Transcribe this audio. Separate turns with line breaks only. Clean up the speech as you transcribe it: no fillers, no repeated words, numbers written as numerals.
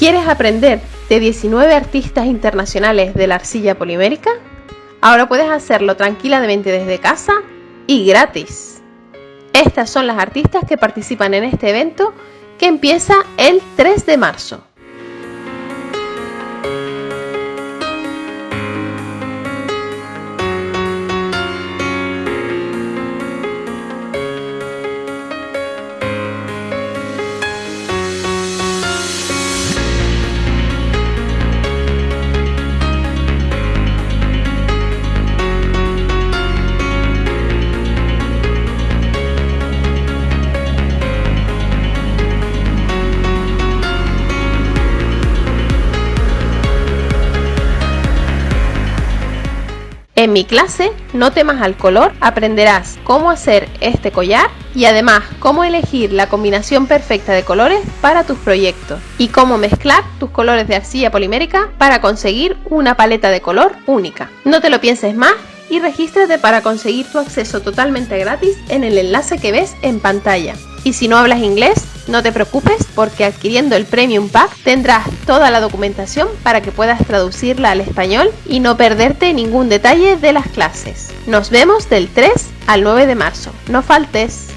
¿Quieres aprender de 19 artistas internacionales de la arcilla polimérica? Ahora puedes hacerlo tranquilamente desde casa y gratis. Estas son las artistas que participan en este evento que empieza el 3 de marzo. En mi clase, No temas al color, aprenderás cómo hacer este collar y además cómo elegir la combinación perfecta de colores para tus proyectos y cómo mezclar tus colores de arcilla polimérica para conseguir una paleta de color única. No te lo pienses más y regístrate para conseguir tu acceso totalmente gratis en el enlace que ves en pantalla. Y si no hablas inglés, no te preocupes porque adquiriendo el Premium Pack tendrás toda la documentación para que puedas traducirla al español y no perderte ningún detalle de las clases. Nos vemos del 3 al 9 de marzo. No faltes.